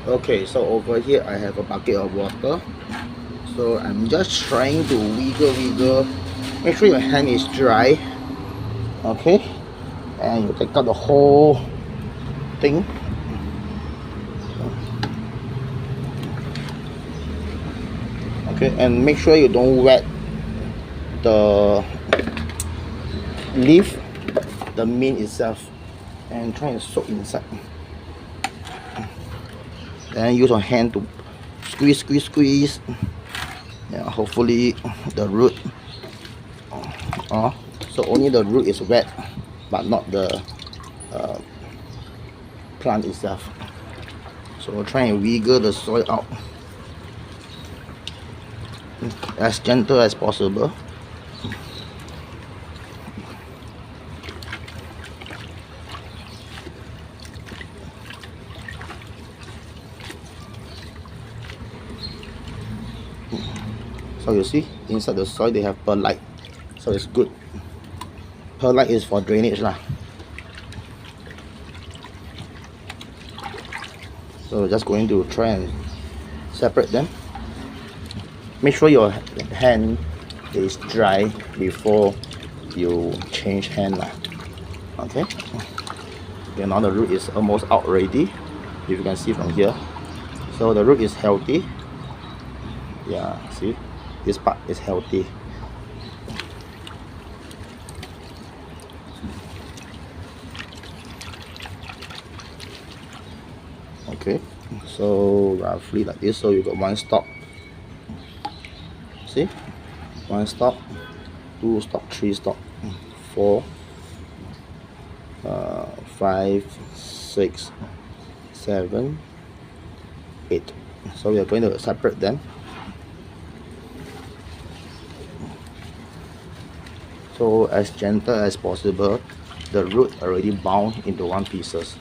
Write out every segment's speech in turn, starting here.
Okay, so over here I have a bucket of water. So I'm just trying to wiggle. Make sure your hand is dry. Okay, and you take out the whole thing. Okay, and make sure you don't wet the leaf, the mint itself, and try and soak inside. Then use your hand to squeeze. Yeah, hopefully the root. So only the root is wet, but not the plant itself. So try and wiggle the soil out as gentle as possible. So you see inside the soil they have perlite, so it's good. Perlite is for drainage lah. So just going to try and separate them. Make sure your hand is dry before you change hand lah. Okay. Okay, now the root is almost out already, if you can see from here. So the root is healthy. Yeah, see, this part is healthy. Okay, so roughly like this. So you got one stalk. See, one stalk, two stalk, three stalk, 4, 5, 6, 7, 8. So we are going to separate them. So as gentle as possible. The root already bound into one pieces.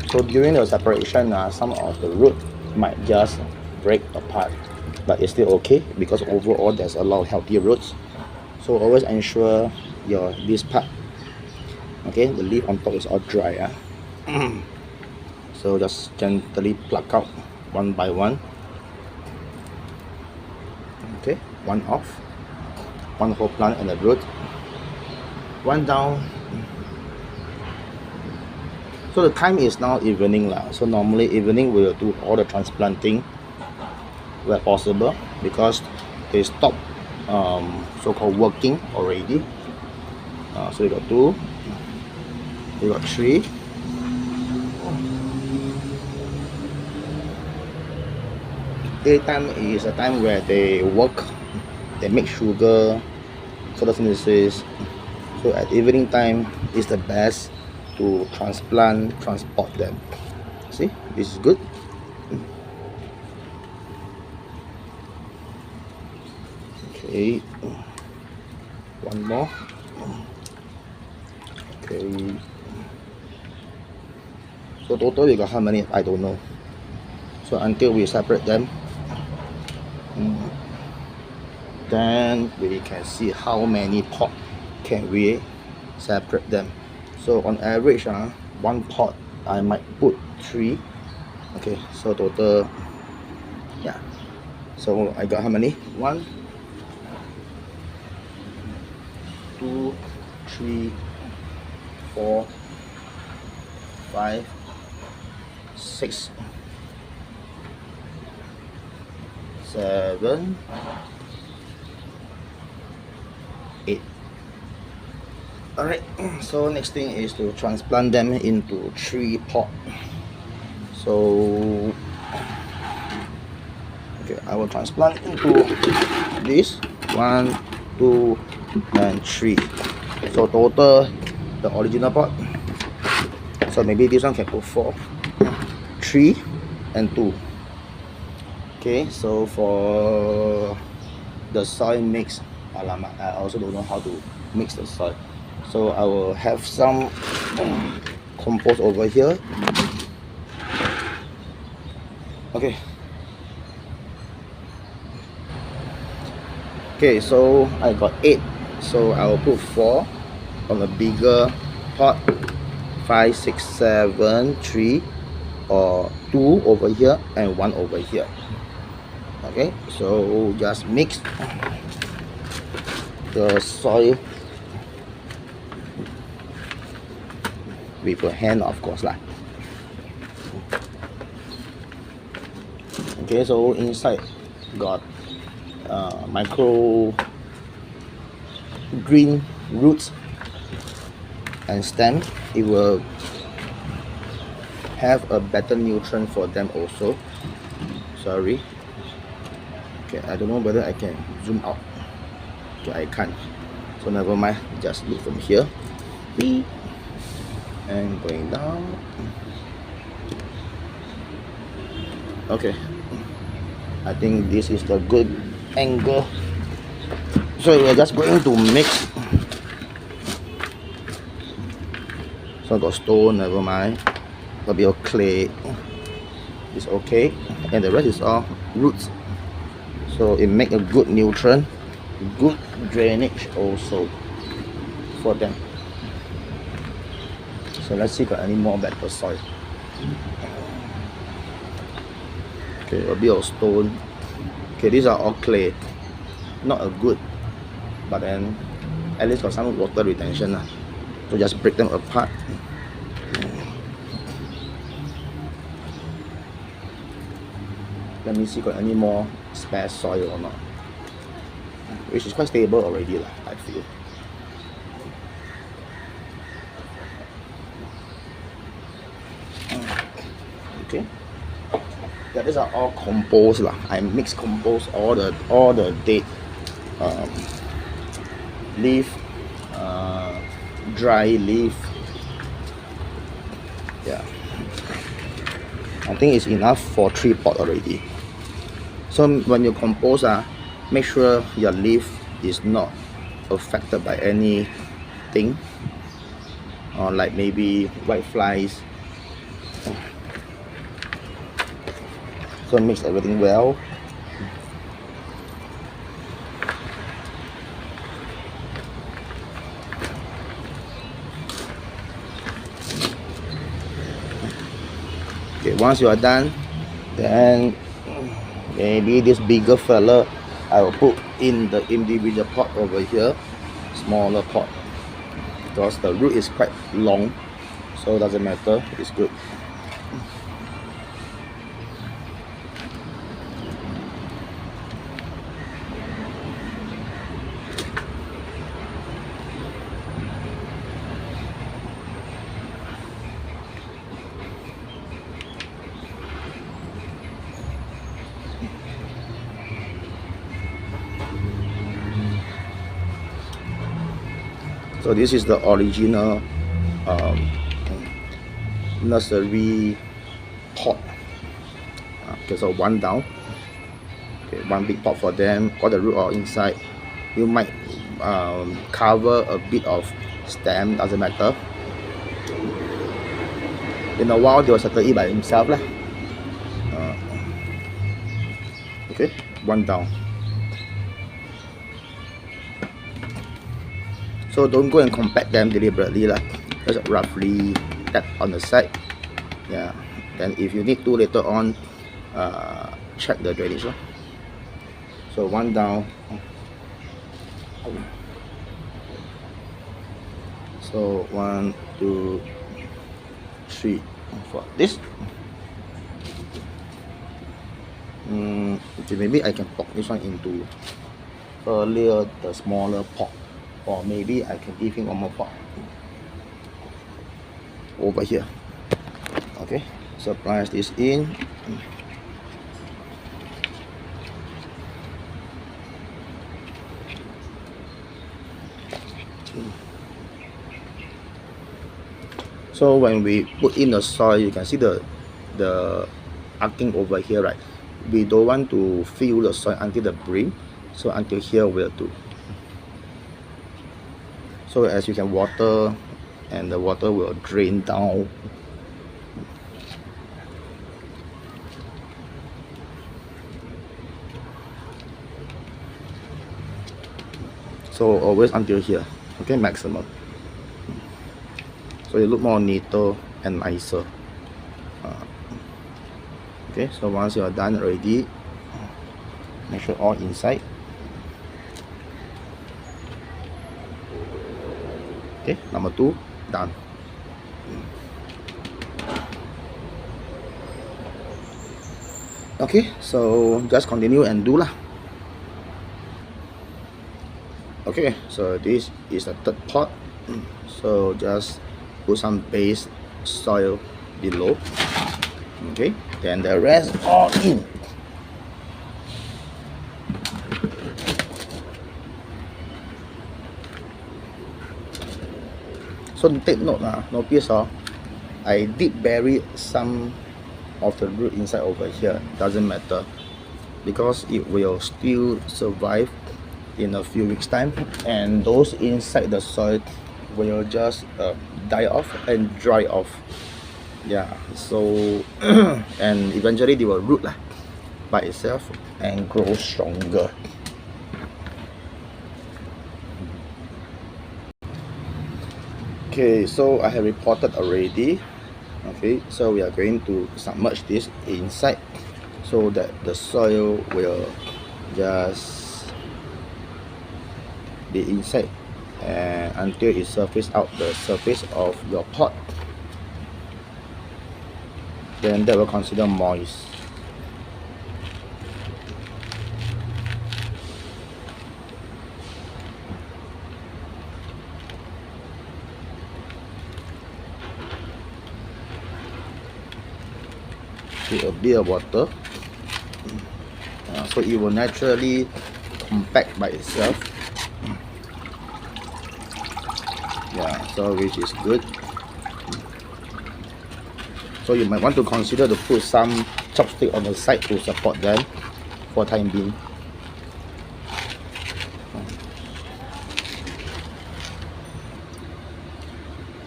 So during the separation, some of the root might just break apart, but it's still okay because overall there's a lot of healthy roots. So always ensure this part, okay, the leaf on top is all dry. So just gently pluck out one by one. Okay, one off, one whole plant and the root, one down. So the time is now evening lah. So normally evening we will do all the transplanting where possible because they stop so-called working already. So you got 2, you got 3. Daytime is a time where they work, they make sugar, photosynthesis. So at evening time is the best to transport them. See, this is good. Okay, one more. Okay, so total we got how many? I don't know. So until we separate them, then we can see how many pot can we separate them. So on average, one pot I might put 3. Okay, so total, yeah. So I got how many? 1, 2, 3, 4, 5, 6, 7, 8. Alright, so next thing is to transplant them into 3 pot. So okay, I will transplant into this 1, 2, and 3. So total the original pot. So maybe this one can put 4, 3, and 2. Okay, so for the soil mix, alamak, I also don't know how to mix the soil. So I will have some compost over here. Okay. Okay, so I got 8, so I will put 4 on a bigger pot, 5, 6, 7, 3, or 2 over here and 1 over here. Okay, so just mix the soil with your hand, of course lah. Okay, so inside got micro green roots and stem. It will have a better nutrient for them also. Sorry. Okay, I don't know whether I can zoom out. Okay, I can't. So never mind. Just look from here. And going down. Okay. I think this is the good angle. So we're just going to mix. So I got stone, never mind. A bit of clay. It's okay. And the rest is all roots. So it make a good nutrient, good drainage also for them. So let's see if got any more better soil. Okay, a bit of stone. Okay, these are all clay. Not a good, but then at least got some water retention. So just break them apart. Let me see got any more spare soil or not. Which is quite stable already, I feel. Okay. Yeah, these are all compost lah. I mix compost, all the dead leaf, dry leaf. Yeah, I think it's enough for 3 pots already. So when you compost, make sure your leaf is not affected by anything, or like maybe white flies. So mix everything well. Okay, once you are done, then maybe this bigger fella I will put in the individual pot over here, smaller pot, because the root is quite long, so it doesn't matter, it's good. So this is the original nursery pot. Okay, so 1 down. Okay, 1 big pot for them. All the root are inside. You might cover a bit of stem, doesn't matter. In a while, they will settle it by themselves lah. Okay, 1 down. So don't go and compact them deliberately lah. Just roughly tap on the side. Yeah. Then if you need to later on, check the drainage lah. So 1 down. So 1, 2, 3, 4. This. Okay, maybe I can pop this one into earlier the smaller pot. Or maybe I can give him 1 more pot over here. Okay, so press this in. So when we put in the soil, you can see the arcing over here, right? We don't want to fill the soil until the brim, so until here will do. So as you can water, and the water will drain down. So always until here, okay, maximum. So it look more neater and nicer. Okay, so once you are done already, make sure all inside. Okay, number 2 done. Okay, so just continue and do lah. Okay, so this is the third pot. So just put some base soil below. Okay, then the rest all in. So take note, notice I did bury some of the root inside over here. Doesn't matter, because it will still survive in a few weeks time, and those inside the soil will just die off and dry off. Yeah, so and eventually they will root by itself and grow stronger. Okay, so I have reported already. Okay, so we are going to submerge this inside so that the soil will just be inside and until it surface out the surface of your pot. Then that will consider moist. With a bit of water, so it will naturally compact by itself. Yeah, so which is good. So you might want to consider to put some chopstick on the side to support them for time being.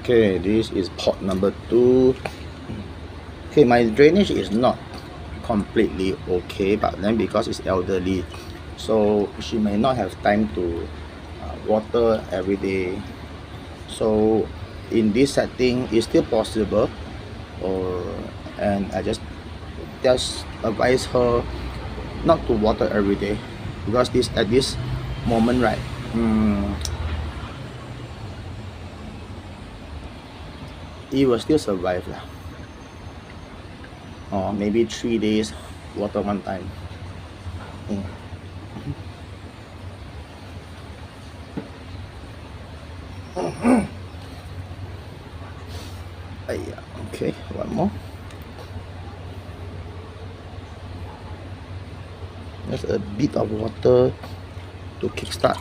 Okay, this is pot number 2. Okay, my drainage is not completely okay, but then because it's elderly, so she may not have time to water every day. So in this setting, it's still possible, and I just advise her not to water every day, because at this moment, right, it will still survive lah. Or maybe 3 days water one time. Okay, one more. Just a bit of water to kickstart.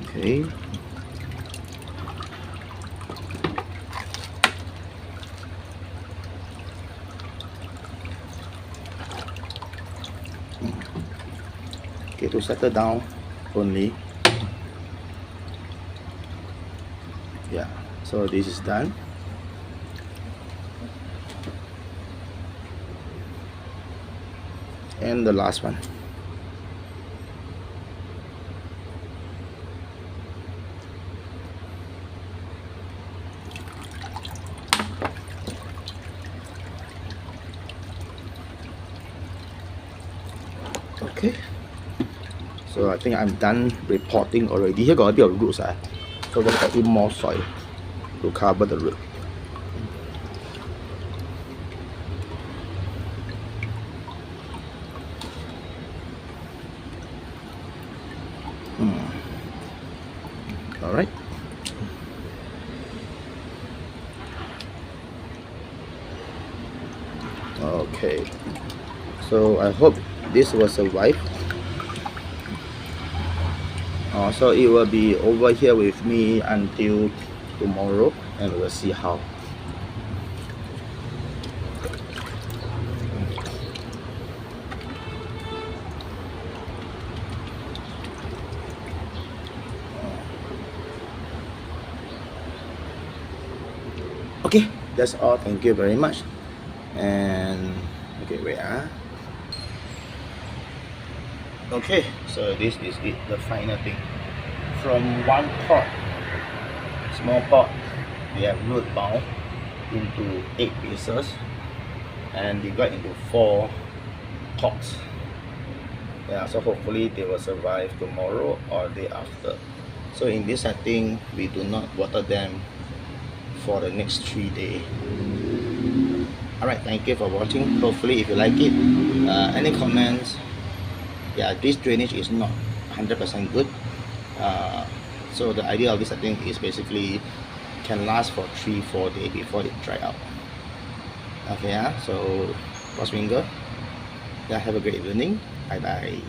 Okay. Okay, to settle down only. Yeah, so this is done. And the last one. Okay, so I think I'm done repotting already. Here got a bit of roots, so just add in more soil to cover the root. All right. Okay, so I hope this will survive. So it will be over here with me until tomorrow, and we'll see how. Okay, that's all. Thank you very much. And okay, wait. Okay, so this is it, the final thing. From one pot, small pot, we have root bound into 8 pieces and divide into 4 pots. Yeah, so hopefully they will survive tomorrow or day after. So in this setting, we do not water them for the next 3 days. Alright, thank you for watching. Hopefully if you like it, any comments? Yeah, this drainage is not 100% good. So the idea of this setting is basically can last for 3-4 days before it dry out. Okay, so cross finger. Yeah, have a great evening. Bye bye.